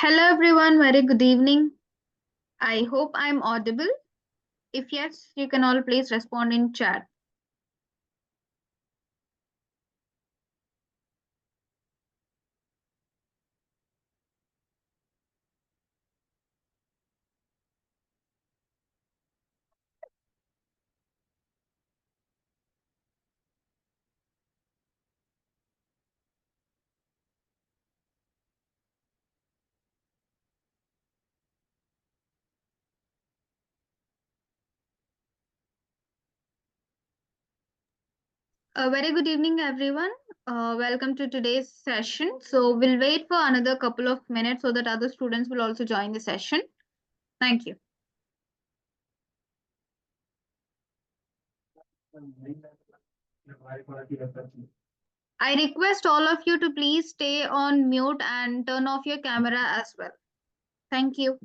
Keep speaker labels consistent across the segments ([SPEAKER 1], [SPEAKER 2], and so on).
[SPEAKER 1] Hello everyone, very good evening. I hope I'm audible. If yes, you can all please respond in chat. A very good evening everyone. Welcome to today's session. So we'll wait for another couple of minutes so that other students will also join the session. Thank you. I request all of you to please stay on mute and turn off your camera as well. Thank you.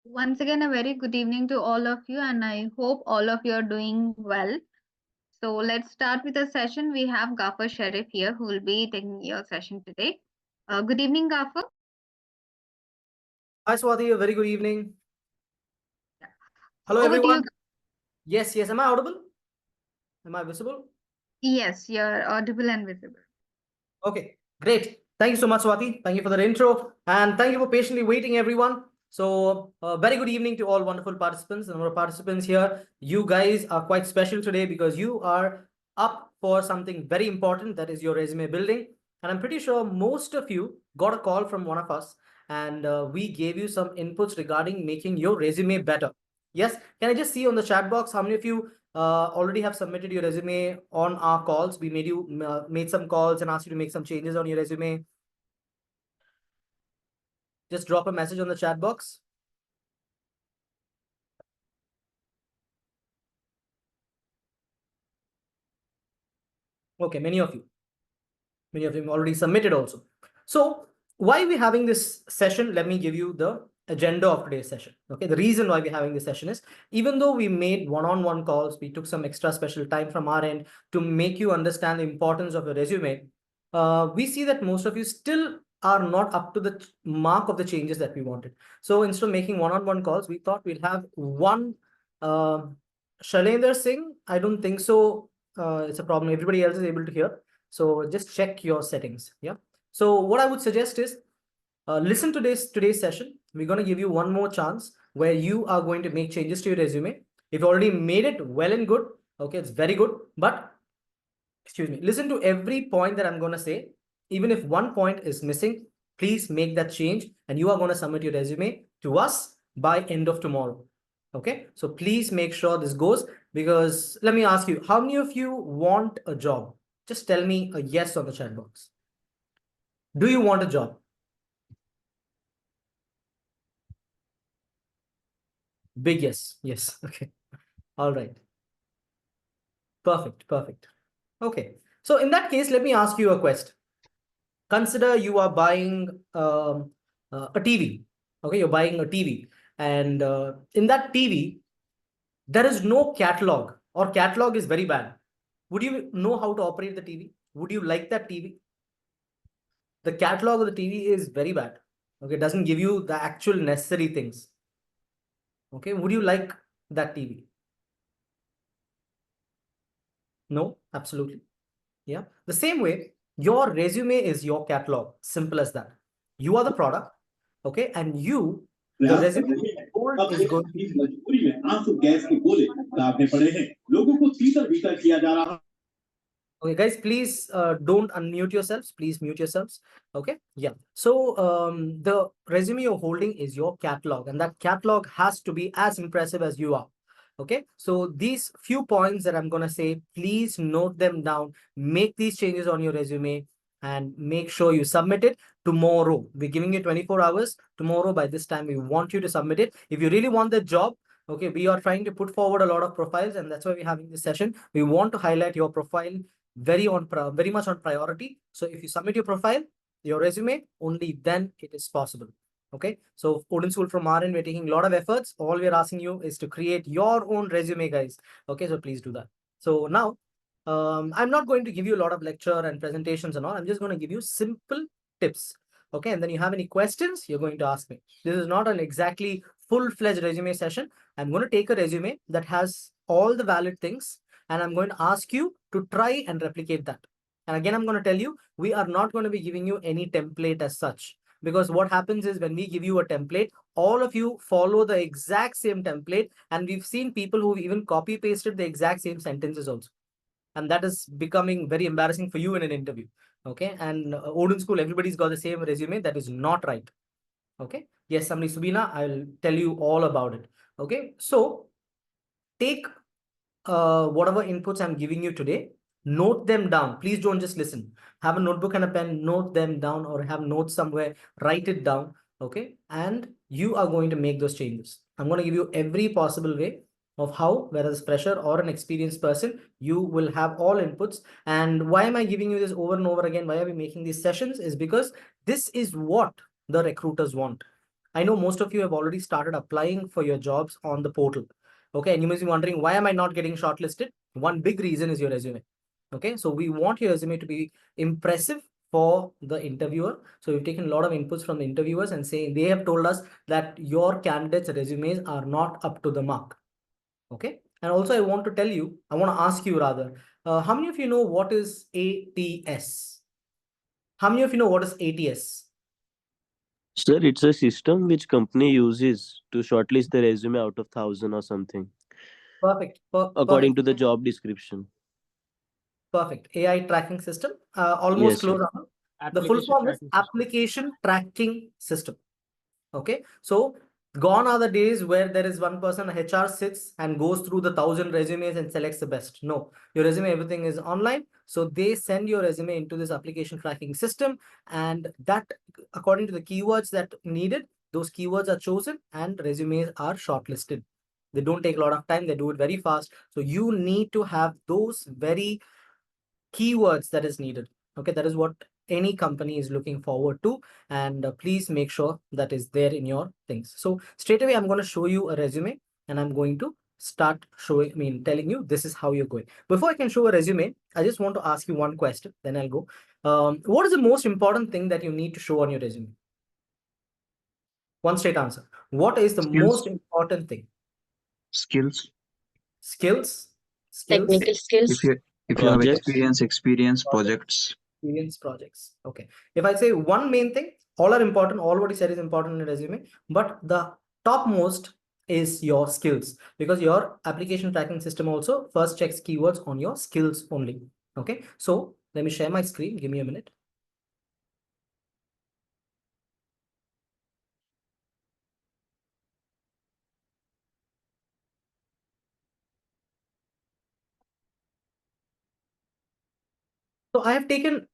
[SPEAKER 1] Once again, a very good evening to all of you, and I hope all of you are doing well. So let's start with the session. We have Gaffer Sharif here who will be taking your session today. Good evening, Gaffer.
[SPEAKER 2] Hi, Swati. A very good evening.
[SPEAKER 1] So
[SPEAKER 2] Hello,
[SPEAKER 1] over to you.
[SPEAKER 2] everyone. Yes, yes. Am I audible? Am I visible?
[SPEAKER 1] Yes, you're audible and visible.
[SPEAKER 2] Okay, great. Thank you so much, Swati. Thank you for that intro. And thank you for patiently waiting, everyone. So, very good evening to all wonderful participants. And our participants here, you guys are quite special today because you are up for something very important, that is your resume building. And I'm pretty sure most of you got a call from one of us, and we gave you some inputs regarding making your resume better. Yes, can I just see on the chat box how many of you already have submitted your resume on our calls? We made some calls and asked you to make some changes on your resume. Just drop a message on the chat box. Okay, many of you already submitted also. So why are we having this session? Let me give you the agenda of today's session. Okay, the reason why we're having this session is, even though we made one-on-one calls, we took some extra special time from our end to make you understand the importance of a resume. We see that most of you still are not up to the mark of the changes that we wanted. So instead of making one-on-one calls, we thought we'll have one. Shalendra Singh, I don't think so. It's a problem. Everybody else is able to hear. So just check your settings. Yeah. So what I would suggest is, listen to today's session. We're going to give you one more chance where you are going to make changes to your resume. If you already made it, well and good. Okay, it's very good. But excuse me, listen to every point that I'm going to say. Even if one point is missing, please make that change, and you are going to submit your resume to us by end of tomorrow. Okay, so please make sure this goes, because let me ask you, how many of you want a job? Just tell me a yes on the chat box. Do you want a job? Big yes. Yes. Okay. All right. Perfect. Perfect. Okay. So in that case, let me ask you a question. Consider you are buying a TV. Okay, you're buying a TV, and in that TV, there is no catalog, or catalog is very bad. Would you know how to operate the TV? Would you like that TV? The catalog of the TV is very bad. Okay, it doesn't give you the actual necessary things. Okay, would you like that TV? No, absolutely. Yeah. The same way, your resume is your catalog. Simple as that. You are the product. Okay. And you, the
[SPEAKER 3] प्रयास कर
[SPEAKER 2] resume
[SPEAKER 3] रहे हैं
[SPEAKER 2] gold
[SPEAKER 3] अब
[SPEAKER 2] is
[SPEAKER 3] इस
[SPEAKER 2] going to be.
[SPEAKER 3] मजबूरी में आंसू gas के गोले दागने पड़े हैं लोगों को तीतर बीतर किया जा रहा।
[SPEAKER 2] Okay, guys, please don't unmute yourselves. Please mute yourselves. Okay. Yeah. So the resume you're holding is your catalog, and that catalog has to be as impressive as you are. Okay. So these few points that I'm going to say, please note them down, make these changes on your resume, and make sure you submit it tomorrow. We're giving you 24 hours. Tomorrow, by this time, we want you to submit it. If you really want the job, okay, we are trying to put forward a lot of profiles, and that's why we're having this session. We want to highlight your profile very much on priority. So if you submit your profile, your resume, only then it is possible. Okay, so Odin School from our end, we're taking a lot of efforts. All we're asking you is to create your own resume, guys. Okay, so please do that. So now, I'm not going to give you a lot of lecture and presentations and all. I'm just going to give you simple tips. Okay, and then you have any questions, you're going to ask me. This is not an exactly full-fledged resume session. I'm going to take a resume that has all the valid things, and I'm going to ask you to try and replicate that. And again, I'm going to tell you, we are not going to be giving you any template as such, because what happens is, when we give you a template, all of you follow the exact same template, and we've seen people who've even copy pasted the exact same sentences also. And that is becoming very embarrassing for you in an interview. Okay, and Odin School, everybody's got the same resume. That is not right. Okay, yes, somebody, Subina, I'll tell you all about it. Okay, so take whatever inputs I'm giving you today, note them down. Please don't just listen. Have a notebook and a pen, note them down, or have notes somewhere, write it down. Okay, and you are going to make those changes. I'm going to give you every possible way of how, whether it's fresher or an experienced person, you will have all inputs. And why am I giving you this over and over again? Why are we making these sessions? Is because this is what the recruiters want. I know most of you have already started applying for your jobs on the portal. Okay, and you must be wondering, why am I not getting shortlisted? One big reason is your resume. Okay, so we want your resume to be impressive for the interviewer. So we've taken a lot of inputs from the interviewers and saying they have told us that your candidates' resumes are not up to the mark. Okay, and also I want to tell you, I want to ask you rather, how many of you know what is ATS? How many of you know what is ATS?
[SPEAKER 4] Sir, it's a system which company uses to shortlist the resume out of 1,000 or something,
[SPEAKER 2] Perfect.
[SPEAKER 4] according to the job description.
[SPEAKER 2] Perfect. AI tracking system. Almost
[SPEAKER 4] Yes, sir.
[SPEAKER 2] close. The full form is application tracking system. Okay. So gone are the days where there is one person, HR sits and goes through the 1,000 resumes and selects the best. No, your resume, everything is online. So they send your resume into this application tracking system, and that, according to the keywords that needed, those keywords are chosen and resumes are shortlisted. They don't take a lot of time. They do it very fast. So you need to have those very keywords that is needed. Okay, that is what any company is looking forward to, and please make sure that is there in your things. So straight away I'm going to show you a resume, and I'm going to start showing, telling you this is how you're going. Before I can show a resume, I just want to ask you one question, then I'll go. What is the most important thing that you need to show on your resume? One straight answer. What is the most important thing?
[SPEAKER 5] Skills.
[SPEAKER 2] Skills.
[SPEAKER 6] Technical skills.
[SPEAKER 5] If you have
[SPEAKER 4] Projects.
[SPEAKER 5] experience projects.
[SPEAKER 2] Experience projects. Okay. If I say one main thing, all are important, all what he said is important in a resume, but the topmost is your skills, because your application tracking system also first checks keywords on your skills only. Okay. So let me share my screen. Give me a minute. So I have taken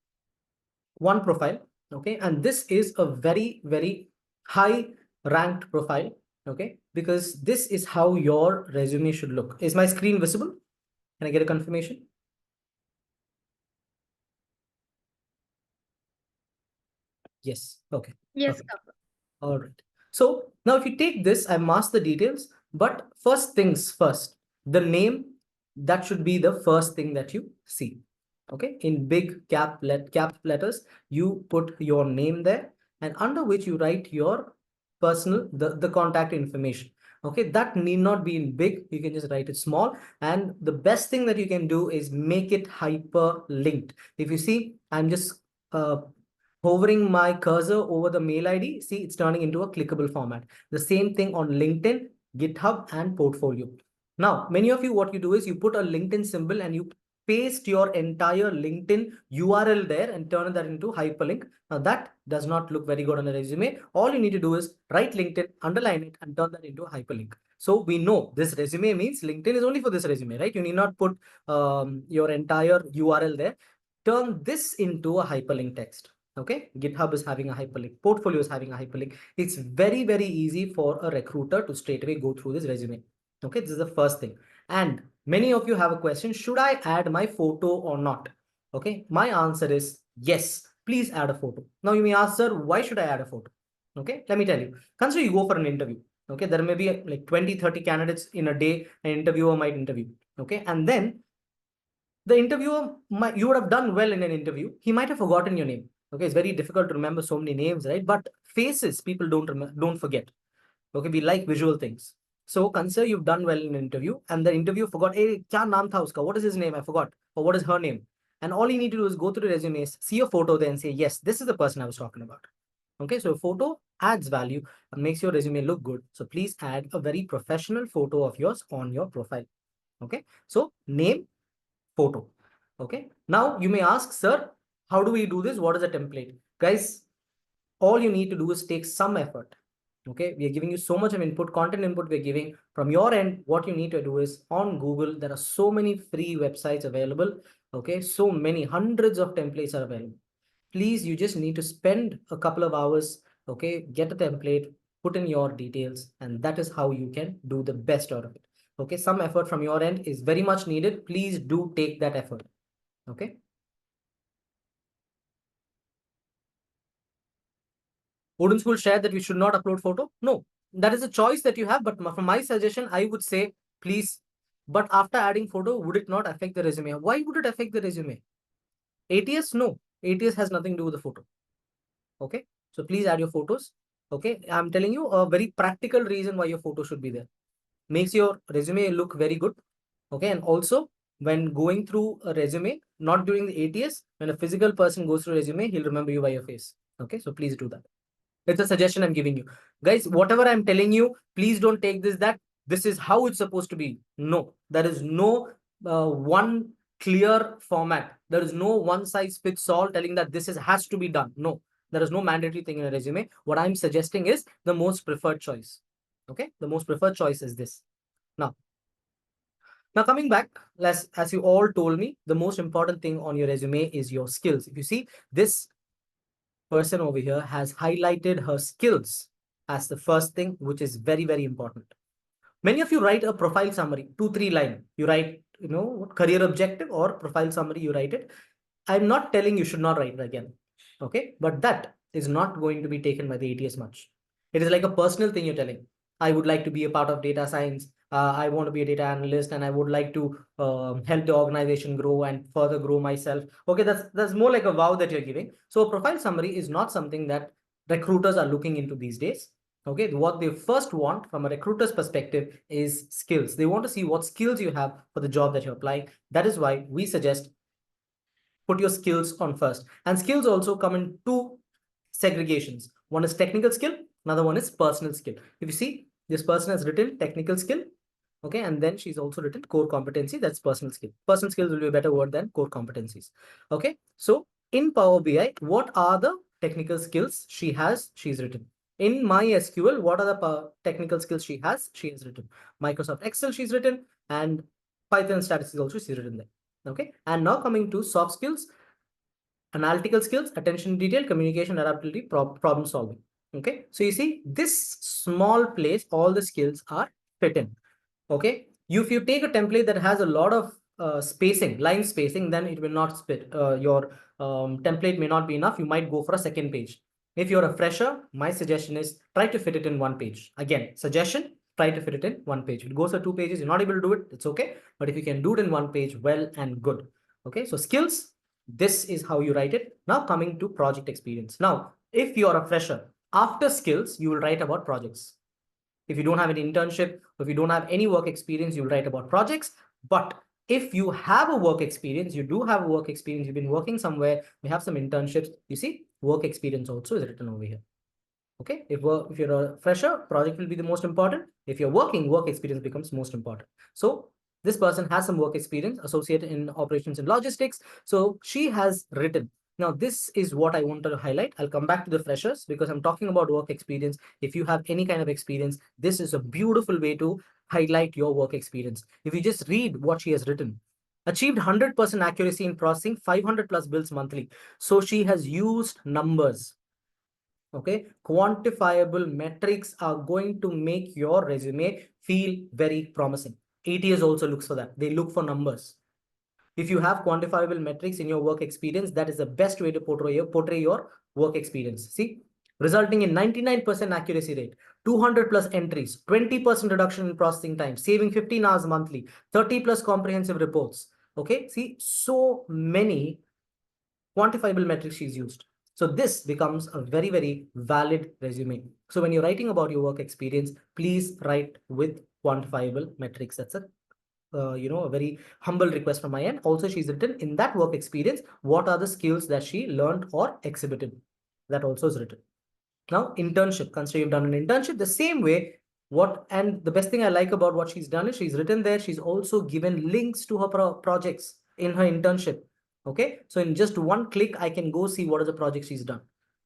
[SPEAKER 2] one profile. Okay. And this is a very, very high ranked profile. Okay. Because this is how your resume should look. Is my screen visible? Can I get a confirmation? Yes. Okay.
[SPEAKER 1] Yes,
[SPEAKER 2] Perfect.
[SPEAKER 1] Kapil.
[SPEAKER 2] All right. So now if you take this, I masked the details, but first things first, the name, that should be the first thing that you see. Okay. In big cap letters, you put your name there, and under which you write your personal, the contact information. Okay. That need not be in big. You can just write it small. And the best thing that you can do is make it hyperlinked. If you see, I'm just hovering my cursor over the mail ID, see, it's turning into a clickable format. The same thing on LinkedIn, GitHub, and Portfolio. Now, many of you, what you do is you put a LinkedIn symbol and you paste your entire LinkedIn URL there and turn that into hyperlink. Now, that does not look very good on a resume. All you need to do is write LinkedIn, underline it, and turn that into a hyperlink. So we know this resume means LinkedIn is only for this resume, right? You need not put your entire URL there. Turn this into a hyperlink text. Okay, GitHub is having a hyperlink, Portfolio is having a hyperlink. It's very, very easy for a recruiter to straight away go through this resume. Okay, this is the first thing. And many of you have a question, should I add my photo or not? Okay, my answer is yes, please add a photo. Now you may ask, sir, why should I add a photo? Okay, let me tell you. Consider you go for an interview. Okay, there may be like 20-30 candidates in a day, an interviewer might interview. Okay, and then the interviewer you would have done well in an interview. He might have forgotten your name. Okay, it's very difficult to remember so many names, right? But faces, people don't forget. Okay, we like visual things. So consider you've done well in an interview, and the interviewer forgot, hey, kya naam tha uska? What is his name? I forgot. Or what is her name? And all you need to do is go through the resumes, see a photo there and say, yes, this is the person I was talking about. Okay, so a photo adds value and makes your resume look good. So please add a very professional photo of yours on your profile. Okay, so name, photo. Okay, now you may ask, sir, how do we do this? What is a template? Guys, all you need to do is take some effort. Okay, we are giving you so much of input, content input we're giving from your end. What you need to do is on Google, there are so many free websites available. Okay, so many hundreds of templates are available. Please, you just need to spend a couple of hours. Okay, get a template, put in your details, and that is how you can do the best out of it. Okay, some effort from your end is very much needed. Please do take that effort. Okay. Wouldn't school share that we should not upload photo? No, that is a choice that you have. But from my suggestion, I would say, please. But after adding photo, would it not affect the resume? Why would it affect the resume? ATS? No. ATS has nothing to do with the photo. Okay. So please add your photos. Okay. I'm telling you a very practical reason why your photo should be there. Makes your resume look very good. Okay. And also, when going through a resume, not during the ATS, when a physical person goes through a resume, he'll remember you by your face. Okay. So please do that. It's a suggestion I'm giving you. Guys, whatever I'm telling you, please don't take that this is how it's supposed to be. No, there is no one clear format. There is no one size fits all telling that this has to be done. No, there is no mandatory thing in a resume. What I'm suggesting is the most preferred choice. Okay, the most preferred choice is this. Now coming back, as you all told me, the most important thing on your resume is your skills. If you see, this person over here has highlighted her skills as the first thing, which is very, very important. Many of you write a profile summary, 2-3 line. You write, career objective or profile summary, you write it. I'm not telling you should not write it again. Okay. But that is not going to be taken by the ATS much. It is like a personal thing you're telling. I would like to be a part of data science. I want to be a data analyst and I would like to help the organization grow and further grow myself. Okay, that's more like a vow that you're giving. So a profile summary is not something that recruiters are looking into these days. Okay, what they first want from a recruiter's perspective is skills. They want to see what skills you have for the job that you're applying. That is why we suggest put your skills on first. And skills also come in two segregations. One is technical skill, another one is personal skill. If you see, this person has written technical skill, okay, and then she's also written core competency, that's personal skill. Personal skills will be a better word than core competencies. Okay, so in Power BI, what are the technical skills she's written? In MySQL, what are the technical skills she has written? Microsoft Excel she's written, and Python statistics also she's written there. Okay, and now coming to soft skills, analytical skills, attention to detail, communication, adaptability, problem solving. Okay, so you see this small place, all the skills are fit in. Okay, if you take a template that has a lot of spacing, line spacing, then it will not fit. Your template may not be enough. You might go for a second page. If you're a fresher, my suggestion is try to fit it in one page. Again, suggestion, try to fit it in one page. If it goes for 2 pages, you're not able to do it, it's okay. But if you can do it in one page, well and good. Okay, so skills, this is how you write it. Now coming to project experience. Now, if you're a fresher, after skills, you will write about projects. If you don't have an internship, or if you don't have any work experience, you'll write about projects. But if you have a work experience, you do have a work experience, you've been working somewhere, you have some internships, you see, work experience also is written over here. Okay, if you're a fresher, project will be the most important. If you're working, work experience becomes most important. So this person has some work experience associated in operations and logistics. So she has written. Now, this is what I want to highlight. I'll come back to the freshers because I'm talking about work experience. If you have any kind of experience, this is a beautiful way to highlight your work experience. If you just read what she has written, achieved 100% accuracy in processing 500 plus bills monthly. So she has used numbers. Okay, quantifiable metrics are going to make your resume feel very promising. ATS also looks for that. They look for numbers. If you have quantifiable metrics in your work experience, that is the best way to portray your work experience. See, resulting in 99% accuracy rate, 200 plus entries, 20% reduction in processing time, saving 15 hours monthly, 30 plus comprehensive reports. Okay, see, so many quantifiable metrics she's used. So this becomes a very, very valid resume. So when you're writing about your work experience, please write with quantifiable metrics. That's a a very humble request from my end. Also, she's written in that work experience, what are the skills that she learned or exhibited? That also is written. Now, internship, consider you've done an internship the same way. And the best thing I like about what she's done is she's written there, she's also given links to her projects in her internship. Okay, so in just one click, I can go see what are the projects she's done.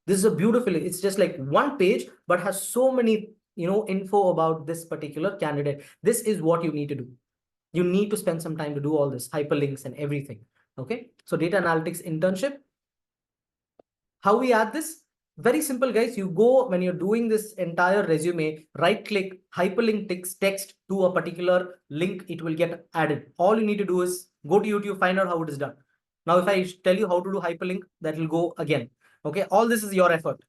[SPEAKER 2] This is a beautiful, it's just like one page, but has so many, info about this particular candidate. This is what you need to do. You need to spend some time to do all this, hyperlinks and everything. Okay, so data analytics internship. How we add this? Very simple, guys. You go, when you're doing this entire resume, right click, hyperlink text to a particular link, it will get added. All you need to do is go to YouTube, find out how it is done. Now, if I tell you how to do hyperlink, that will go again. Okay, all this is your effort.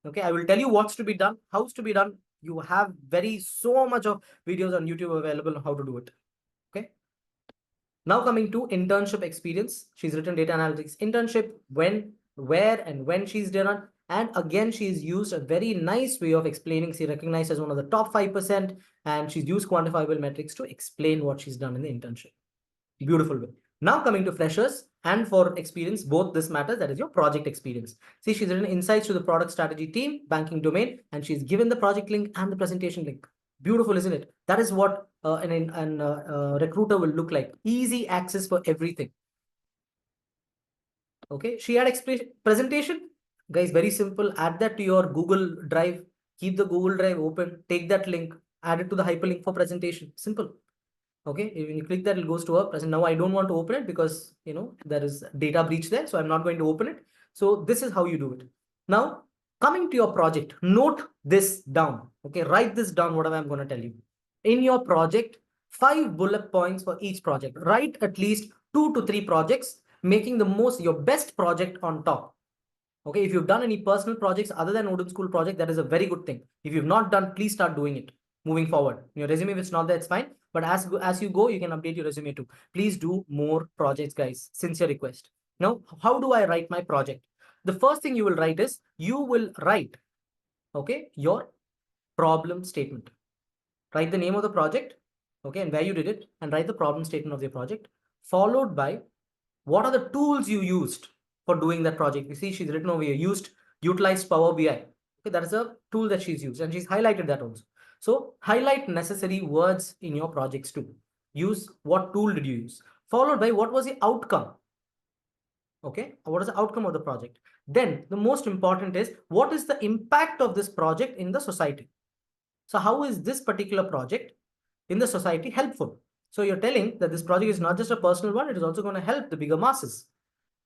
[SPEAKER 2] Okay, I will tell you what's to be done, how's to be done. You have so much of videos on YouTube available on how to do it. Okay. Now coming to internship experience, she's written data analytics internship, when, where, and when she's done it. And again, she's used a very nice way of explaining. She recognized as one of the top 5%, and she's used quantifiable metrics to explain what she's done in the internship. Beautiful way. Now coming to freshers and for experience, both this matters. That is your project experience. See, she's written insights to the product strategy team, banking domain, and she's given the project link and the presentation link. Beautiful, isn't it? That is what an recruiter will look like. Easy access for everything. Okay, she had presentation. Guys, very simple. Add that to your Google Drive. Keep the Google Drive open. Take that link. Add it to the hyperlink for presentation. Simple. Okay, when you click that, it goes to a present. Now I don't want to open it because there is data breach there, so I'm not going to open it. So this is how you do it. Now coming to your project, note this down. Okay, write this down, whatever I'm going to tell you. In your project, 5 bullet points for each project. Write at least 2 to 3 projects, making your best project on top. Okay, if you've done any personal projects other than Odin School project, that is a very good thing. If you've not done, please start doing it. Moving forward, your resume, if it's not there, it's fine. But as you go, you can update your resume too. Please do more projects, guys. Sincere request. Now, how do I write my project? The first thing you will write is, you will write, okay, your problem statement. Write the name of the project, okay, and where you did it, and write the problem statement of your project, followed by what are the tools you used for doing that project. You see, she's written over here, utilized Power BI. Okay, that is a tool that she's used, and she's highlighted that also. So highlight necessary words in your projects too. Use what tool did you use, followed by what was the outcome. Okay, what is the outcome of the project? Then the most important is, what is the impact of this project in the society? So how is this particular project in the society helpful? So you're telling that this project is not just a personal one, it is also going to help the bigger masses.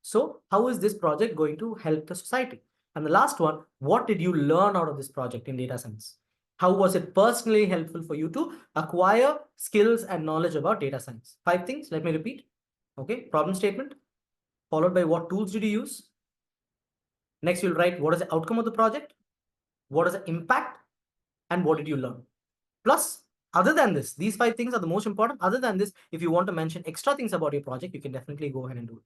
[SPEAKER 2] So how is this project going to help the society? And the last one, what did you learn out of this project in data science? How was it personally helpful for you to acquire skills and knowledge about data science? 5 things, let me repeat. Okay, problem statement, followed by what tools did you use? Next, you'll write what is the outcome of the project, what is the impact, and what did you learn? Plus, other than this, these 5 things are the most important. Other than this, if you want to mention extra things about your project, you can definitely go ahead and do it.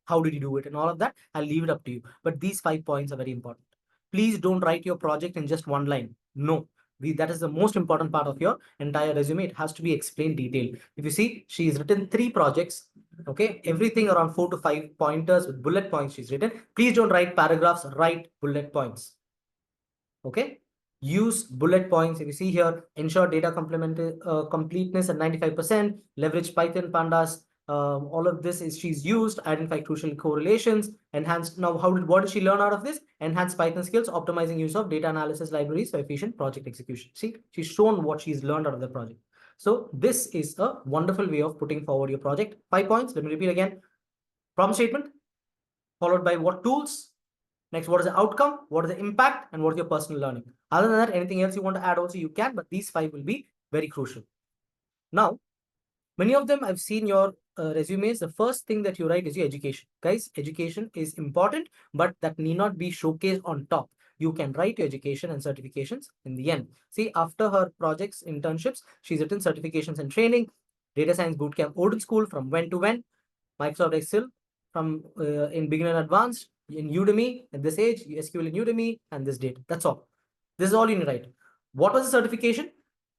[SPEAKER 2] How did you do it and all of that, I'll leave it up to you. But these 5 points are very important. Please don't write your project in just 1 line. No, that is the most important part of your entire resume. It has to be explained detailed. If you see, she's written 3 projects. Okay, everything around 4 to 5 pointers with bullet points she's written. Please don't write paragraphs, write bullet points. Okay, use bullet points. If you see here, ensure data completeness at 95%, leverage Python pandas. All of this is she's used, identify crucial correlations, enhance. Now, what did she learn out of this? Enhance Python skills, optimizing use of data analysis libraries for efficient project execution. See, she's shown what she's learned out of the project. So this is a wonderful way of putting forward your project. 5 points. Let me repeat again. Problem statement, followed by what tools. Next, what is the outcome? What is the impact? And what is your personal learning? Other than that, anything else you want to add also you can, but these 5 will be very crucial. Now, many of them I've seen your resumes. The first thing that you write is your education. Guys, education is important, but that need not be showcased on top. You can write your education and certifications in the end. See, after her projects, internships, she's written certifications and training, data science bootcamp, Odin School, from when to when, Microsoft Excel from in beginner and advanced, in Udemy at this age, SQL in Udemy, and this date. That's all. This is all you need to write. What was the certification?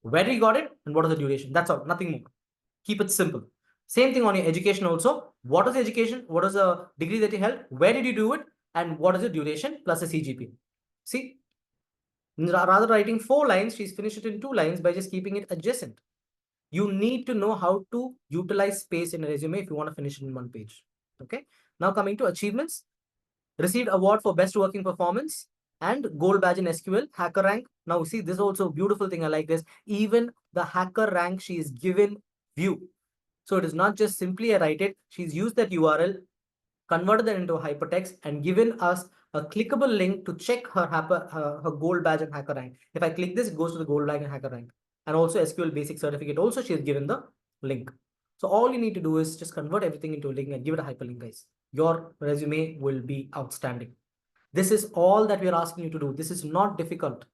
[SPEAKER 2] Where did you got it? And what is the duration? That's all. Nothing more. Keep it simple. Same thing on your education also. What is the education? What is the degree that you held? Where did you do it? And what is the duration plus a CGP? See, rather writing 4 lines, she's finished it in 2 lines by just keeping it adjacent. You need to know how to utilize space in a resume if you want to finish it in 1 page. Okay. Now coming to achievements, received award for best working performance and gold badge in SQL, hacker rank. Now see, this is also a beautiful thing. I like this. Even the hacker rank she is given view. So it is not just simply I write it. She's used that URL, converted that into a hypertext, and given us a clickable link to check her gold badge and hacker rank. If I click this, it goes to the gold badge and hacker rank. And also SQL basic certificate. Also, she has given the link. So all you need to do is just convert everything into a link and give it a hyperlink, guys. Your resume will be outstanding. This is all that we are asking you to do. This is not difficult.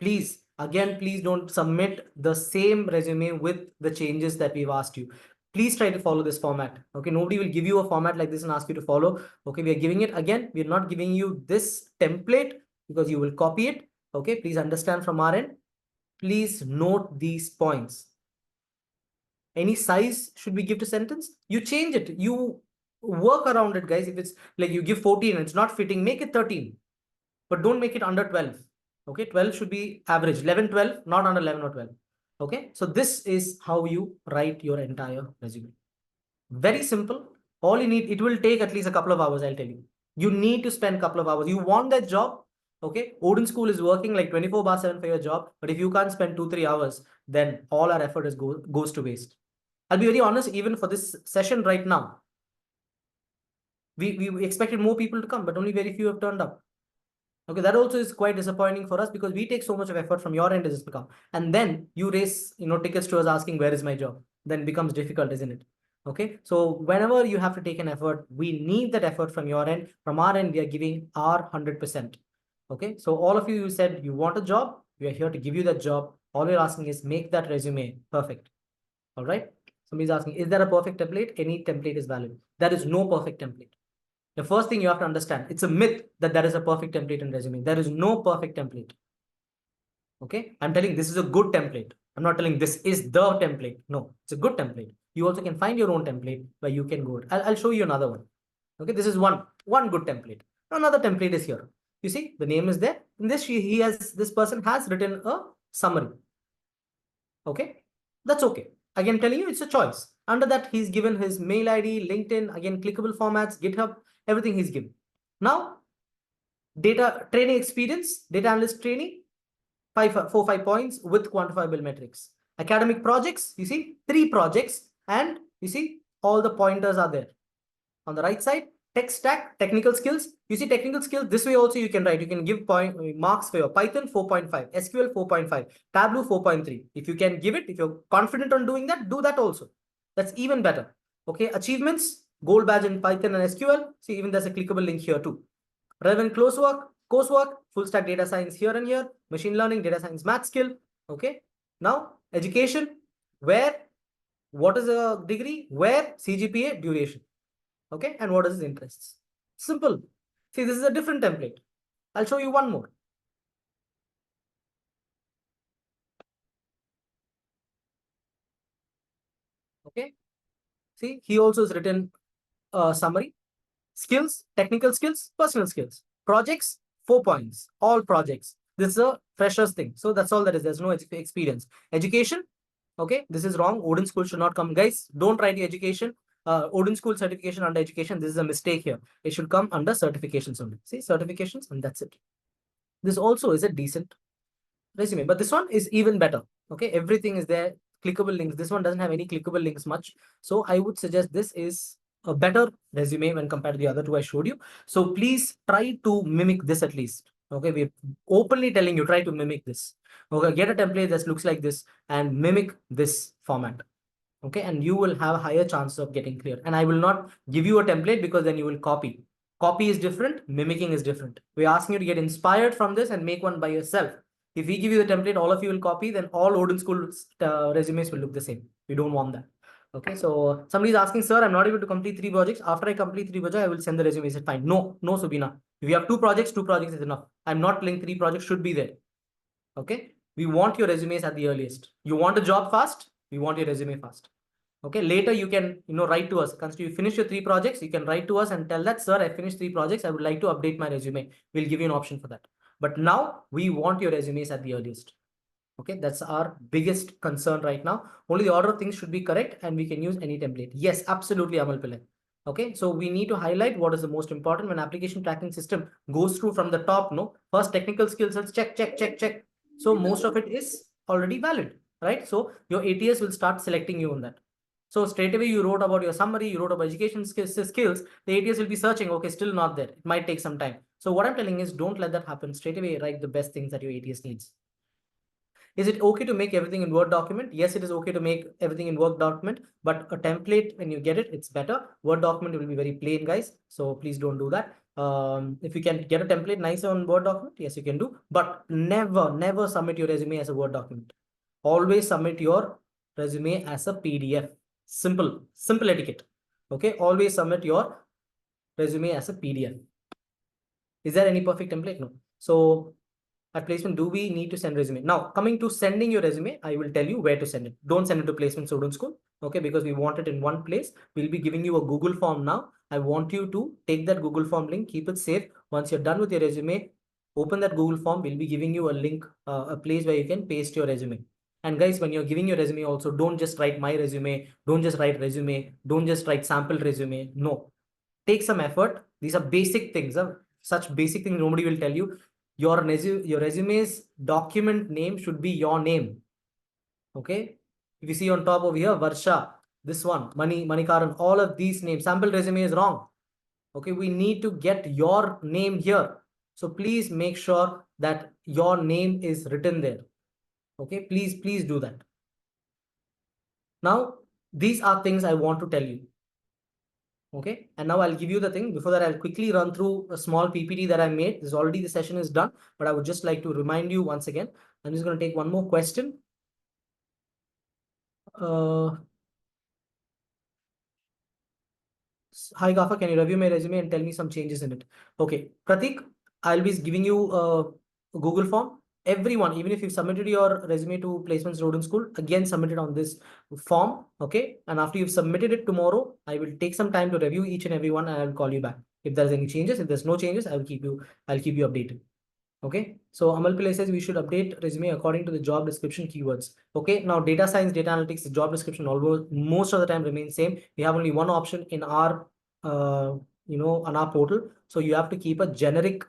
[SPEAKER 2] Please, again, please don't submit the same resume with the changes that we've asked you. Please try to follow this format. Okay, nobody will give you a format like this and ask you to follow. Okay, we are giving it again. We're not giving you this template because you will copy it. Okay, please understand from our end. Please note these points. Any size should we give to sentence? You change it. You work around it, guys. If it's like you give 14 and it's not fitting, make it 13. But don't make it under 12. Okay, 12 should be average. 11, 12, not under 11 or 12. Okay, so this is how you write your entire resume. Very simple. All you need, it will take at least a couple of hours, I'll tell you. You need to spend a couple of hours. You want that job. Okay, Odin School is working like 24/7 for your job. But if you can't spend 2-3 hours, then all our effort goes to waste. I'll be very honest, even for this session right now, we expected more people to come, but only very few have turned up. Okay, that also is quite disappointing for us because we take so much of effort from your end as it's become. And then you raise, tickets to us asking, where is my job? Then it becomes difficult, isn't it? Okay, so whenever you have to take an effort, we need that effort from your end. From our end, we are giving our 100%. Okay, so all of you said you want a job, we are here to give you that job. All we're asking is make that resume perfect. All right, somebody's asking, is there a perfect template? Any template is valid. There is no perfect template. The first thing you have to understand, it's a myth that there is a perfect template in resume. There is no perfect template. Okay, I'm telling this is a good template. I'm not telling this is the template. No, it's a good template. You also can find your own template where you can go. I'll show you another one. Okay, this is one good template. Another template is here. You see, the name is there. In this, this person has written a summary. Okay, that's okay. Again, telling you it's a choice. Under that, he's given his mail ID, LinkedIn, again, clickable formats, GitHub, everything he's given. Now, data training experience, data analyst training, 5 points with quantifiable metrics. Academic projects, you see, 3 projects, and you see, all the pointers are there. On the right side, tech stack, technical skills. You see technical skills, this way also you can write. You can give marks for your Python 4.5, SQL 4.5, Tableau 4.3. If you can give it, if you're confident on doing that, do that also. That's even better. Okay, achievements, gold badge in Python and SQL. See, even there's a clickable link here too. Relevant coursework, full stack data science here and here, machine learning, data science, math skill. Okay, now education, where, what is a degree, where, CGPA, duration. Okay, and what is his interests? Simple. See, this is a different template. I'll show you one more. Okay, see, he also has written a summary. Skills, technical skills, personal skills. Projects, 4 points, all projects. This is a freshers thing. So that's all that is. There's no experience. Education, okay, this is wrong. Odin School should not come. Guys, don't write the education. Odin School certification under education. This is a mistake here. It should come under certifications only. See, certifications, and that's it. This also is a decent resume, but this one is even better. Okay, everything is there. Clickable links. This one doesn't have any clickable links much. So I would suggest this is a better resume when compared to the other two I showed you. So please try to mimic this at least. Okay, we're openly telling you, try to mimic this. Okay, get a template that looks like this and mimic this format. Okay, and you will have a higher chance of getting clear. And I will not give you a template because then you will copy. Copy is different, mimicking is different. We're asking you to get inspired from this and make one by yourself. If we give you the template, all of you will copy, then all Odin School resumes will look the same. We don't want that. Okay, so somebody is asking, sir, I'm not able to complete 3 projects. After I complete 3 projects, I will send the resume. I said, fine. No, Subina. If you have 2 projects is enough. I'm not telling 3 projects should be there. Okay, we want your resumes at the earliest. You want a job fast, we want your resume fast. Okay, later you can write to us. Once you finish your 3 projects, you can write to us and tell that, sir, I finished 3 projects. I would like to update my resume. We'll give you an option for that. But now we want your resumes at the earliest. Okay, that's our biggest concern right now. Only the order of things should be correct and we can use any template. Yes, absolutely, Amal Pillai. Okay, so we need to highlight what is the most important when application tracking system goes through from the top. No, first technical skills, check. So most of it is already valid, right? So your ATS will start selecting you on that. So straight away you wrote about your summary, you wrote about education skills, the ATS will be searching, okay, still not there. It might take some time. So what I'm telling is don't let that happen. Straight away write the best things that your ATS needs. Is it okay to make everything in Word document? Yes, it is okay to make everything in Word document, but a template, when you get it, it's better. Word document will be very plain, guys. So please don't do that. If you can get a template nice on Word document, yes, you can do, but never submit your resume as a Word document. Always submit your resume as a PDF. Simple etiquette. Okay, always submit your resume as a PDF. Is there any perfect template? No. So at placement, do we need to send resume? Now, coming to sending your resume, I will tell you where to send it. Don't send it to Placement Student School, okay? Because we want it in one place. We'll be giving you a Google form now. I want you to take that Google form link, keep it safe. Once you're done with your resume, open that Google form. We'll be giving you a link, a place where you can paste your resume. And guys, when you're giving your resume also, don't just write my resume. Don't just write resume. Don't just write sample resume. No, take some effort. These are basic things. Such basic things nobody will tell you. Your resume's document name should be your name. Okay. If you see on top over here, Varsha, this one, Manikaran, all of these names, sample resume is wrong. Okay. We need to get your name here. So please make sure that your name is written there. Okay. Please do that. Now, these are things I want to tell you. Okay, and now I'll give you the thing. Before that, I'll quickly run through a small PPT that I made. This already, the session is done, but I would just like to remind you once again. I'm just going to take one more question. Hi Gafa, can you review my resume and tell me some changes in it? Okay, Pratik, I'll be giving you a Google form. Everyone, even if you've submitted your resume to Placement Student School, again submit it on this form. Okay, and after you've submitted it tomorrow, I will take some time to review each and every one, and I'll call you back if there's any changes. If there's no changes, I'll keep you updated. Okay, so Amal Pillai says we should update resume according to the job description keywords. Okay, now data science, data analytics, the job description almost most of the time remains same. We have only one option in our on our portal, so you have to keep a generic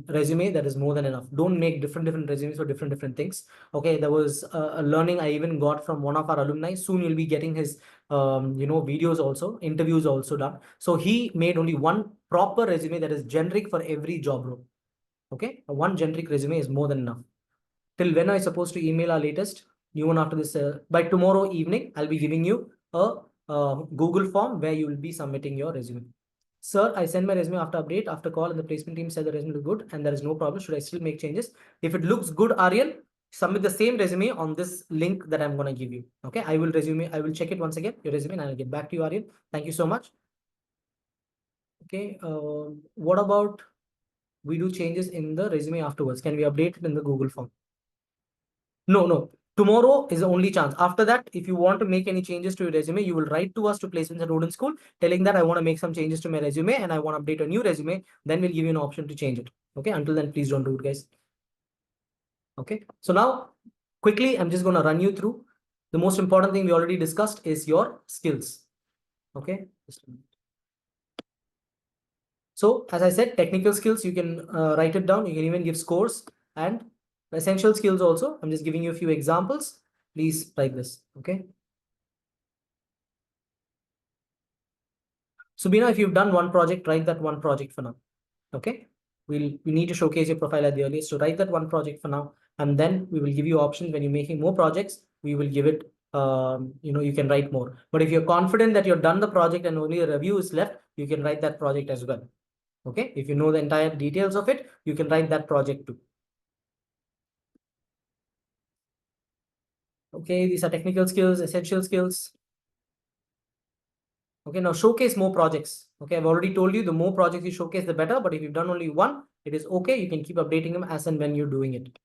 [SPEAKER 2] resume. That is more than enough. Don't make different resumes for different things. Okay, there was a learning I even got from one of our alumni. Soon you'll be getting his videos also, interviews also done. So he made only one proper resume that is generic for every job role. Okay, one generic resume is more than enough. Till when are I supposed to email our latest new one after this? By tomorrow evening, I'll be giving you a Google form where you will be submitting your resume. Sir, I sent my resume after update, after call, and the placement team said the resume looked good and there is no problem. Should I still make changes? If it looks good, Aryan, submit the same resume on this link that I'm going to give you. Okay, I will check it once again, your resume, and I'll get back to you, Aryan. Thank you so much. Okay, what about we do changes in the resume afterwards? Can we update it in the Google form? No. Tomorrow is the only chance. After that, if you want to make any changes to your resume, you will write to us to Placements and Rodent School, telling that I want to make some changes to my resume and I want to update a new resume. Then we'll give you an option to change it. Okay. Until then, please don't do it, guys. Okay. So now, quickly, I'm just going to run you through. The most important thing we already discussed is your skills. Okay. So as I said, technical skills, you can write it down. You can even give scores, and essential skills also. I'm just giving you a few examples. Please write this. Okay. So Bina, if you've done one project, write that one project for now. Okay. We need to showcase your profile at the earliest. So write that one project for now, and then we will give you options when you're making more projects. We will give it. You can write more. But if you're confident that you've done the project and only a review is left, you can write that project as well. Okay, if you know the entire details of it, you can write that project too. Okay, these are technical skills, essential skills. Okay, now showcase more projects. Okay, I've already told you the more projects you showcase, the better. But if you've done only one, it is okay. You can keep updating them as and when you're doing it.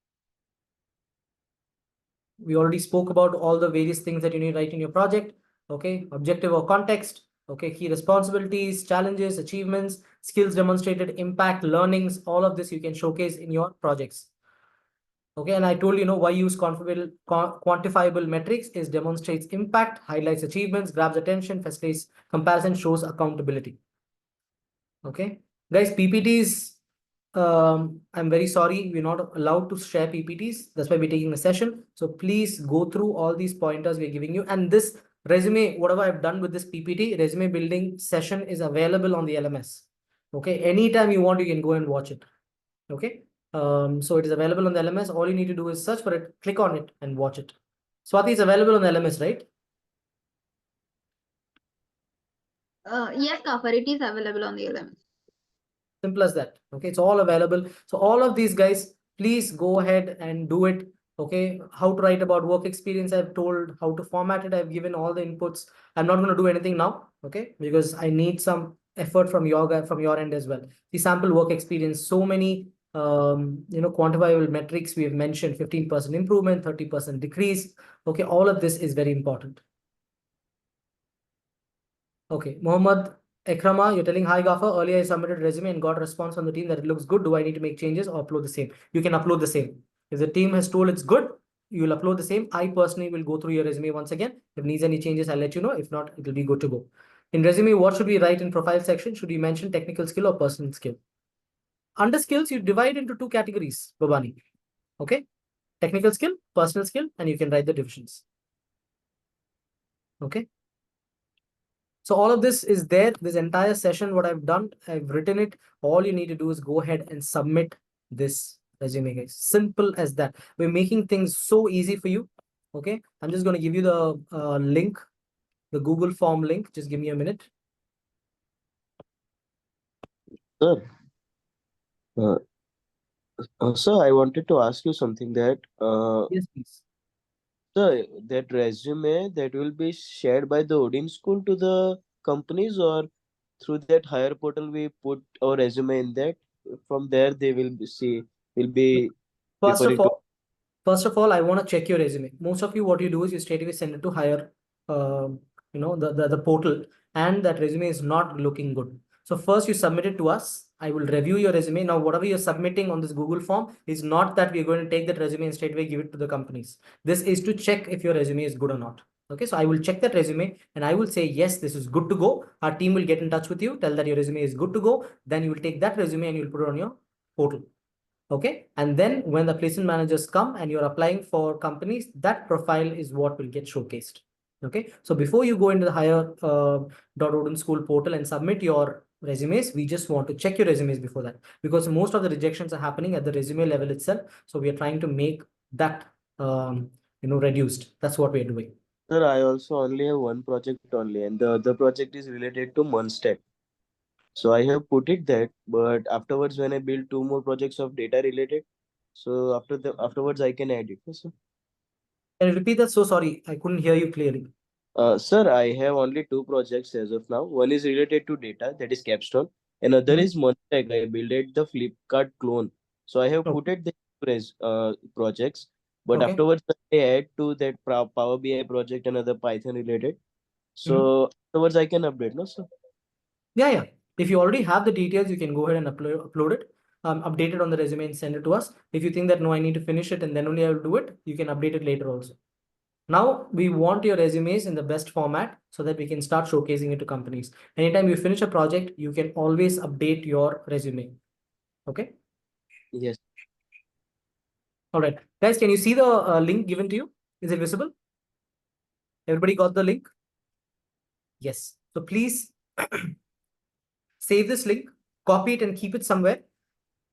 [SPEAKER 2] We already spoke about all the various things that you need to write in your project. Okay, objective or context. Okay, key responsibilities, challenges, achievements, skills demonstrated, impact, learnings, all of this you can showcase in your projects. Okay, and I told you, why use quantifiable metrics is demonstrates impact, highlights achievements, grabs attention, facilitates comparison, shows accountability. Okay, guys, PPTs, I'm very sorry, we're not allowed to share PPTs. That's why we're taking a session. So please go through all these pointers we're giving you. And this resume, whatever I've done with this PPT, resume building session is available on the LMS. Okay, anytime you want, you can go and watch it. Okay. So it is available on the LMS. All you need to do is search for it, click on it, and watch it. Swati is available on the LMS, right?
[SPEAKER 1] Yes, Kafar, it is available on the LMS.
[SPEAKER 2] Simple as that. Okay, it's all available. So all of these guys, please go ahead and do it. Okay, how to write about work experience, I've told. How to format it, I've given all the inputs. I'm not going to do anything now, okay, because I need some effort from your end as well. The sample work experience, so many quantifiable metrics we have mentioned: 15% improvement, 30% decrease. Okay, all of this is very important. Okay, Mohammed Ekrama, you're telling, hi Gaffer, earlier I submitted resume and got a response from the team that it looks good. Do I need to make changes or upload the same? You can upload the same. If the team has told it's good, you will upload the same. I personally will go through your resume once again. If needs any changes, I'll let you know. If not, it will be good to go. In resume, what should we write in profile section? Should we mention technical skill or personal skill? Under skills, you divide into two categories, Babani. Okay, technical skill, personal skill, and you can write the divisions. Okay. So all of this is there. This entire session, what I've done, I've written it. All you need to do is go ahead and submit this resume, guys. Simple as that. We're making things so easy for you. Okay. I'm just going to give you the link, the Google form link. Just give me a minute.
[SPEAKER 4] Sir, sir, I wanted to ask you something that,
[SPEAKER 2] Yes, please.
[SPEAKER 4] sir, that resume that will be shared by the Odin school to the companies, or through that hire portal we put our resume in that. From there they will will be
[SPEAKER 2] First of
[SPEAKER 4] referring to.
[SPEAKER 2] all, First of all, I want to check your resume. Most of you, what you do is you straight away send it to hire, the portal, and that resume is not looking good. So first you submit it to us. I will review your resume. Now, whatever you're submitting on this Google form is not that we're going to take that resume and straight away give it to the companies. This is to check if your resume is good or not. Okay, so I will check that resume and I will say, yes, this is good to go. Our team will get in touch with you, tell that your resume is good to go. Then you will take that resume and you'll put it on your portal. Okay, and then when the placement managers come and you're applying for companies, that profile is what will get showcased. Okay, so before you go into the hire Odin school portal and submit your resumes, we just want to check your resumes before that, because most of the rejections are happening at the resume level itself. So we are trying to make that reduced. That's what we are doing.
[SPEAKER 4] Sir, I also only have one project only, and the other project is related to Munster. So I have put it that, but afterwards when I build two more projects of data related, so afterwards I can add it. Yes, sir.
[SPEAKER 2] Can you repeat that? So sorry, I couldn't hear you clearly.
[SPEAKER 4] Sir, I have only two projects as of now. One is related to data, that is Capstone. Another is Munster. I built it the Flipkart clone. So I have put it the projects, but
[SPEAKER 2] Okay.
[SPEAKER 4] afterwards I add to that Power BI project another Python related. So afterwards I can update, no sir?
[SPEAKER 2] Yeah. If you already have the details, you can go ahead and upload it, update it on the resume and send it to us. If you think that, no, I need to finish it and then only I will do it, you can update it later also. Now we want your resumes in the best format so that we can start showcasing it to companies. Anytime you finish a project, you can always update your resume. Okay.
[SPEAKER 4] Yes.
[SPEAKER 2] All right, guys, can you see the link given to you? Is it visible? Everybody got the link? Yes. So please save this link, copy it and keep it somewhere.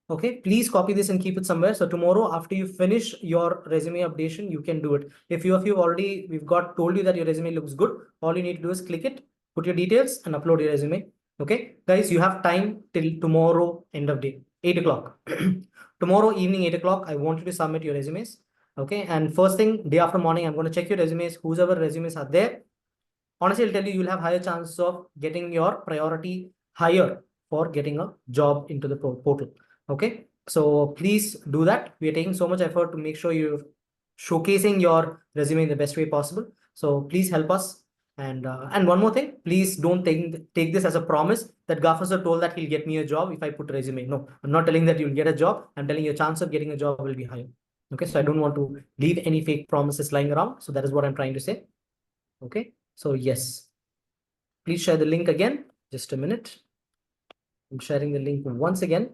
[SPEAKER 2] Okay, please copy this and keep it somewhere. So tomorrow, after you finish your resume updation, you can do it. If you already, we've told you that your resume looks good, all you need to do is click it, put your details and upload your resume. Okay, guys, you have time till tomorrow, end of day, 8 o'clock. Tomorrow evening, 8 o'clock, I want you to submit your resumes. Okay, and first thing, day after morning, I'm going to check your resumes. Whoever resumes are there, honestly, I'll tell you, you'll have higher chances of getting your priority higher for getting a job into the portal. Okay, so please do that. We are taking so much effort to make sure you're showcasing your resume in the best way possible. So please help us. And one more thing, please don't take this as a promise that Gaffer sir told that he'll get me a job if I put resume. No, I'm not telling that you'll get a job. I'm telling your chance of getting a job will be higher. Okay, so I don't want to leave any fake promises lying around. So that is what I'm trying to say. Okay, so yes, please share the link again. Just a minute. I'm sharing the link once again.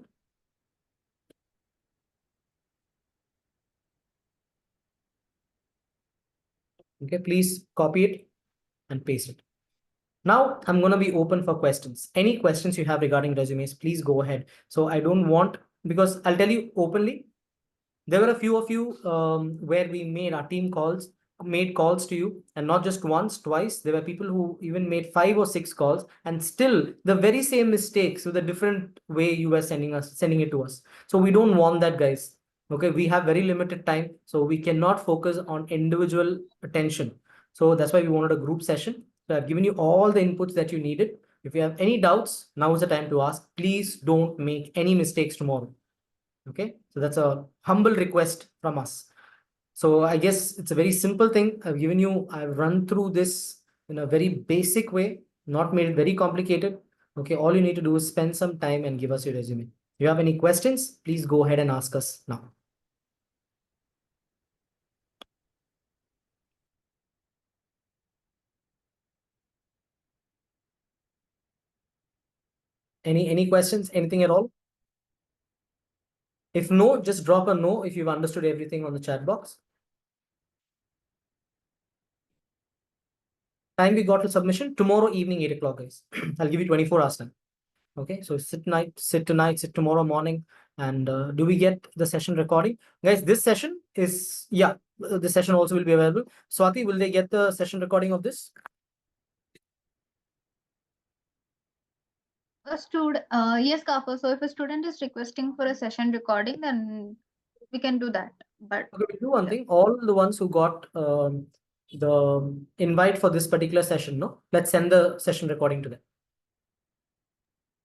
[SPEAKER 2] Okay, please copy it and paste it. Now I'm going to be open for questions. Any questions you have regarding resumes, please go ahead. So I don't want, because I'll tell you openly, there were a few of you where we made our team calls made calls to you, and not just once, twice. There were people who even made 5 or 6 calls, and still the very same mistakes with a different way you were sending it to us. So we don't want that, guys. Okay, we have very limited time, so we cannot focus on individual attention. So that's why we wanted a group session. So I've given you all the inputs that you needed. If you have any doubts, now is the time to ask. Please don't make any mistakes tomorrow. Okay, so that's a humble request from us. So I guess it's a very simple thing. I've run through this in a very basic way, not made it very complicated. Okay, all you need to do is spend some time and give us your resume. If you have any questions, please go ahead and ask us now. Any questions? Anything at all? If no, just drop a no if you've understood everything on the chat box. Time we got to submission tomorrow evening, 8 o'clock, guys. I'll give you 24 hours time. Okay, so sit tonight, sit tomorrow morning. And do we get the session recording? Guys, this session is, the session also will be available. Swati, will they get the session recording of this?
[SPEAKER 1] Yes, Kafa. So if a student is requesting for a session recording, then we can do that. But
[SPEAKER 2] Okay, we'll do one thing. All the ones who got the invite for this particular session, no, let's send the session recording to them.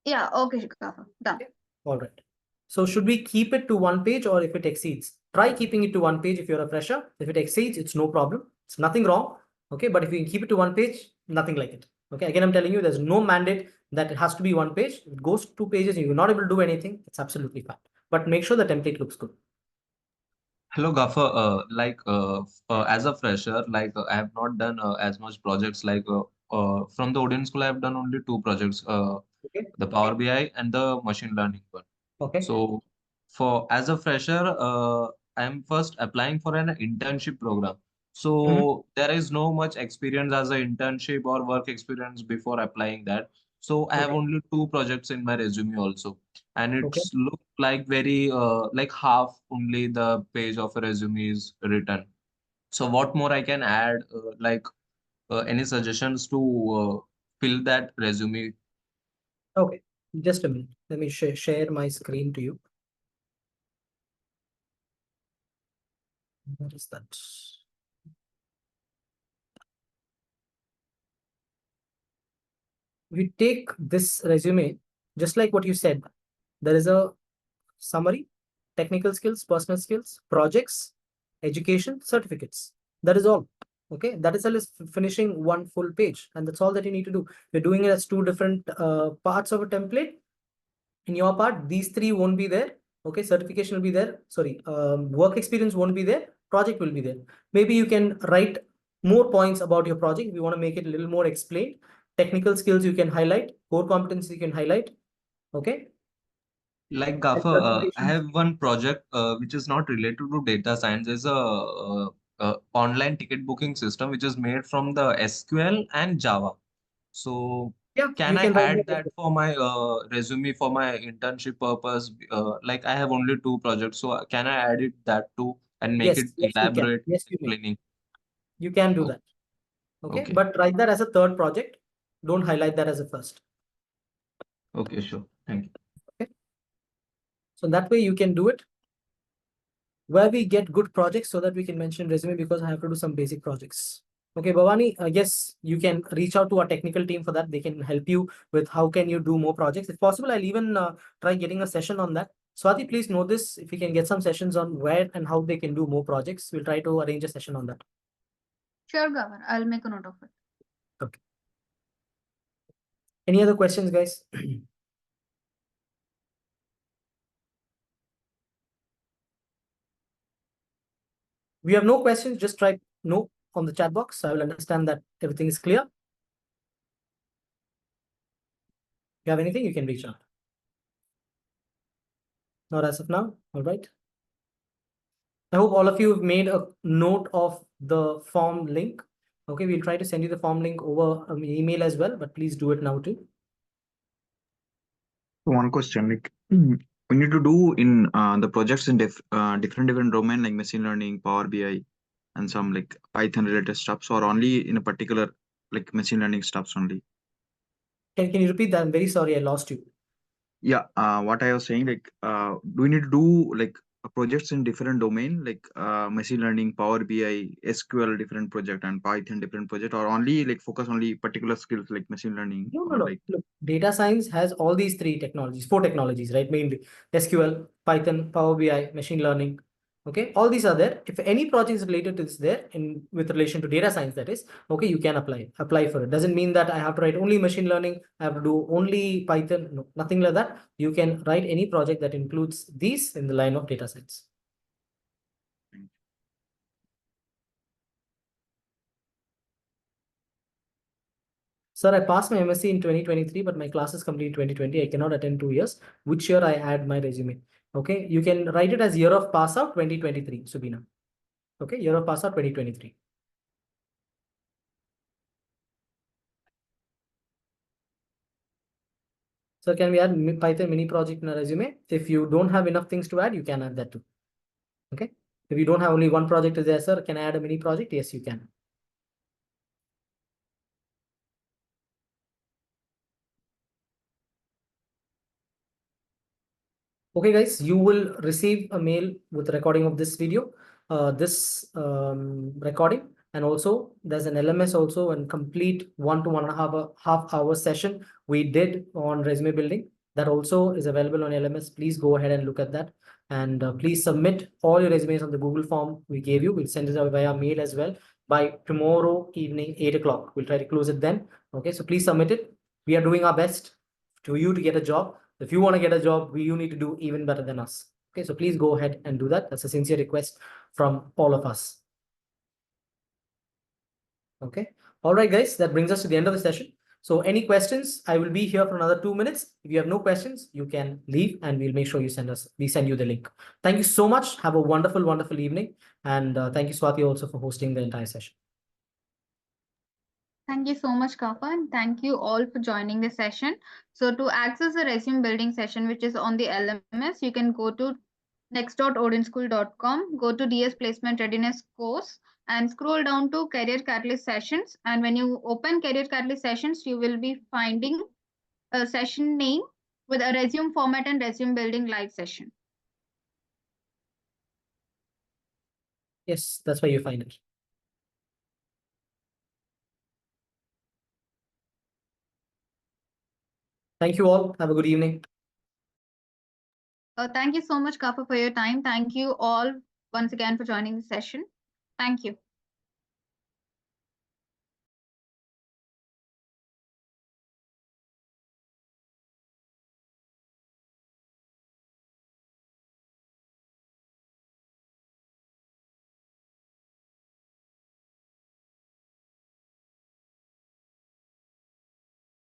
[SPEAKER 1] yeah, okay, Kafa. Done.
[SPEAKER 2] Okay. All right. So should we keep it to 1 page, or if it exceeds? Try keeping it to 1 page if you're a fresher. If it exceeds, it's no problem. It's nothing wrong. Okay, but if you can keep it to 1 page, nothing like it. Okay, again, I'm telling you, there's no mandate that it has to be 1 page. If it goes to 2 pages, you're not able to do anything, it's absolutely fine. But make sure the template looks good.
[SPEAKER 7] Hello, Gaffer. As a fresher, I have not done as much projects. From the Odin school, I have done only 2 projects,
[SPEAKER 2] Okay.
[SPEAKER 7] the Power BI and the machine learning one.
[SPEAKER 2] Okay.
[SPEAKER 7] So, for as a fresher, I am first applying for an internship program. So there is no much experience as an internship or work experience before applying that. So I have
[SPEAKER 2] Okay.
[SPEAKER 7] only 2 projects in my resume also, and
[SPEAKER 2] Okay.
[SPEAKER 7] it's look like very like half only the page of a resume is written. So what more I can add? Any suggestions to fill that resume?
[SPEAKER 2] Okay. Just a minute. Let me share my screen to you. What is that? We take this resume, just like what you said. There is a summary, technical skills, personal skills, projects, education, certificates. That is all. Okay, that is all is finishing 1 full page, and that's all that you need to do. You're doing it as 2 different parts of a template. In your part, these 3 won't be there. Okay, certification will be there. Sorry, work experience won't be there. Project will be there. Maybe you can write more points about your project if you want to make it a little more explained. Technical skills you can highlight, core competencies you can highlight. Okay.
[SPEAKER 7] Like
[SPEAKER 2] And
[SPEAKER 7] Gaffer, I
[SPEAKER 2] certifications.
[SPEAKER 7] have one project which is not related to data science. There's a online ticket booking system which is made from the SQL and Java. So
[SPEAKER 2] Yeah,
[SPEAKER 7] can
[SPEAKER 2] you
[SPEAKER 7] I
[SPEAKER 2] can write
[SPEAKER 7] add
[SPEAKER 2] that as
[SPEAKER 7] that
[SPEAKER 2] well.
[SPEAKER 7] for my resume for my internship purpose? Like I have only 2 projects, so can I add it that too and make it
[SPEAKER 2] Yes, you can.
[SPEAKER 7] elaborate
[SPEAKER 2] Yes, you may.
[SPEAKER 7] explaining?
[SPEAKER 2] You can do
[SPEAKER 7] O-
[SPEAKER 2] that. Okay,
[SPEAKER 7] Okay,
[SPEAKER 2] but write that as a third project. Don't highlight that as a first.
[SPEAKER 7] okay, sure. Thank you.
[SPEAKER 2] Okay, so that way you can do it where we get good projects so that we can mention resume, because I have to do some basic projects. Okay, Bhavani, I guess you can reach out to our technical team for that. They can help you with how can you do more projects. If possible, I'll even try getting a session on that. Swati, please know this. If we can get some sessions on where and how they can do more projects, we'll try to arrange a session on that.
[SPEAKER 1] Sure, Gavar. I'll make a note of it.
[SPEAKER 2] Okay. Any other questions, guys? We have no questions, just type no on the chat box. So I will understand that everything is clear. If you have anything, you can reach out. Not as of now. All right. I hope all of you have made a note of the form link. Okay, we'll try to send you the form link over email as well, but please do it now too.
[SPEAKER 5] One question, we need to do in the projects in different domain like machine learning, Power BI. and some like Python related stuffs, or only in a particular like machine learning stuffs only?
[SPEAKER 2] Can you repeat that? I'm very sorry, I lost you.
[SPEAKER 5] Yeah, what I was saying, like, do we need to do like projects in different domain, like machine learning, Power BI, SQL different project, and Python different project, or only like focus only particular skills like machine learning,
[SPEAKER 2] No, no,
[SPEAKER 5] or
[SPEAKER 2] no.
[SPEAKER 5] like?
[SPEAKER 2] Look, data science has all these four technologies, right? Mainly SQL, Python, Power BI, machine learning. Okay, all these are there. If any project is related to this there in with relation to data science, that is, okay, you can apply for it. Doesn't mean that I have to write only machine learning, I have to do only Python. No, nothing like that. You can write any project that includes these in the line of data science. Sir, I passed my MSc in 2023, but my classes complete in 2020. I cannot attend 2 years. Which year I add my resume? Okay, you can write it as year of pass out 2023, Subina. Okay, year of pass out 2023. So can we add Python mini project in a resume? If you don't have enough things to add, you can add that too. Okay, if you don't have only one project is there, sir, can I add a mini project? Yes, you can. Okay, guys, you will receive a mail with recording of this video, this recording, and also there's an LMS also and complete 1 to 1.5 hour session we did on resume building. That also is available on LMS. Please go ahead and look at that. And please submit all your resumes on the Google form we gave you. We'll send it out via mail as well by tomorrow evening, 8 o'clock. We'll try to close it then. Okay, so please submit it. We are doing our best to you to get a job. If you want to get a job, you need to do even better than us. Okay, so please go ahead and do that. That's a sincere request from all of us. Okay, all right, guys, that brings us to the end of the session. So any questions, I will be here for another 2 minutes. If you have no questions, you can leave and we'll make sure we send you the link. Thank you so much. Have a wonderful, wonderful evening. And thank you, Swati, also for hosting the entire session.
[SPEAKER 1] Thank you so much, Kafa, and thank you all for joining the session. So to access the resume building session, which is on the LMS, you can go to next.odenschool.com, go to DS Placement Readiness course, and scroll down to Career Catalyst sessions. And when you open Career Catalyst sessions, you will be finding a session name with a resume format and resume building live session.
[SPEAKER 2] Yes, that's where you find it. Thank you all. Have a good evening.
[SPEAKER 1] Thank you so much, Kafa, for your time. Thank you all once again for joining the session. Thank you.